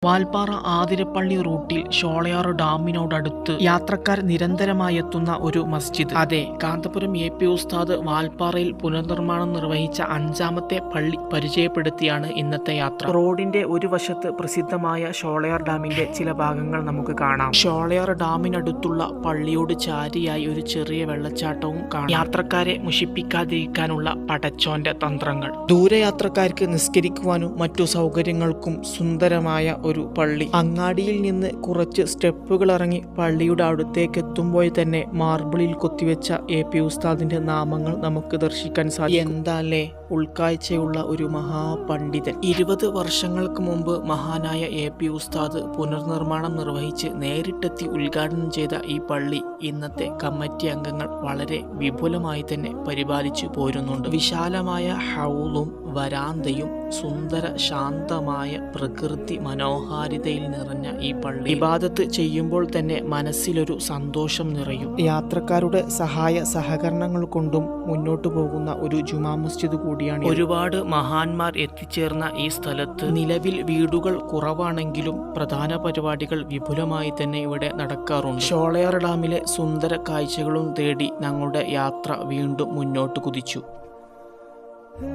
വാൽപ്പാറ ആതിരപ്പള്ളി റൂട്ടിൽ ഷോളയാർ ഡാമിനോടടുത്ത് യാത്രക്കാർ നിരന്തരമായി എത്തുന്ന ഒരു മസ്ജിദ്. അതെ, കാന്തപുരം എ.പി. ഉസ്താദ് വാൽപ്പാറയിൽ പുനർനിർമ്മാണം നിർവഹിച്ച 5ാമത്തെ പള്ളി പരിചയപ്പെടുത്തിയാണ് ഇന്നത്തെ യാത്ര. റോഡിന്റെ ഒരു വശത്ത് പ്രസിദ്ധമായ ഷോളയാർ ഡാമിന്റെ ചില ഭാഗങ്ങൾ നമുക്ക് കാണാം. ഷോളയാർ ഡാമിനടുത്തുള്ള പള്ളിയോട് ചാരിയായി ഒരു ചെറിയ വെള്ളച്ചാട്ടവും കാണാം. യാത്രക്കാരെ മുഷിപ്പിക്കാതിരിക്കാനുള്ള പടച്ചോന്റെ തന്ത്രങ്ങൾ. ദൂരയാത്രക്കാർക്ക് നിസ്കരിക്കുവാനും മറ്റു സൗകര്യങ്ങൾക്കും സുന്ദരമായ ഒരു പള്ളി. അങ്ങാടിയിൽ നിന്ന് കുറച്ച് സ്റ്റെപ്പുകൾ ഇറങ്ങി പള്ളിയുടെ അടുത്തേക്ക് എത്തുമ്പോൾ തന്നെ മാർബിളിൽ കൊത്തിവെച്ച എ.പി. ഉസ്താദിന്റെ നാമങ്ങൾ നമുക്ക് ദർശിക്കാൻ സാധിക്കും. എന്താല്ലേ ഉൾക്കാഴ്ചയുള്ള ഒരു മഹാപണ്ഡിതൻ. 20 വർഷങ്ങൾക്ക് മുമ്പ് മഹാനായ എ.പി. ഉസ്താദ് പുനർനിർമ്മാണം നിർവഹിച്ച് നേരിട്ടെത്തി ഉദ്ഘാടനം ചെയ്ത ഈ പള്ളി ഇന്നത്തെ കമ്മിറ്റി അംഗങ്ങൾ വളരെ വിപുലമായി തന്നെ പരിപാലിച്ചു പോരുന്നുണ്ട്. വിശാലമായ ഹൗളും വരാന്തയും സുന്ദര ശാന്തമായ പ്രകൃതി മനോഹാരിതയിൽ നിറഞ്ഞ ഈ പള്ളി ഇബാദത്ത് ചെയ്യുമ്പോൾ തന്നെ മനസ്സിലൊരു സന്തോഷം നിറയും. യാത്രക്കാരുടെ സഹായ സഹകരണങ്ങൾ കൊണ്ടും മുന്നോട്ടു പോകുന്ന ഒരു ജുമാ മസ്ജിദ് കൂടിയാണ്. ഒരുപാട് മഹാന്മാർ എത്തിച്ചേർന്ന ഈ സ്ഥലത്ത് നിലവിൽ വീടുകൾ കുറവാണെങ്കിലും പ്രധാന പരിപാടികൾ വിപുലമായി തന്നെ ഇവിടെ നടക്കാറുണ്ട്. ഷോളയാർ ഡാമിലെ സുന്ദര കാഴ്ചകളും തേടി ഞങ്ങളുടെ യാത്ര വീണ്ടും മുന്നോട്ട് കുതിച്ചു.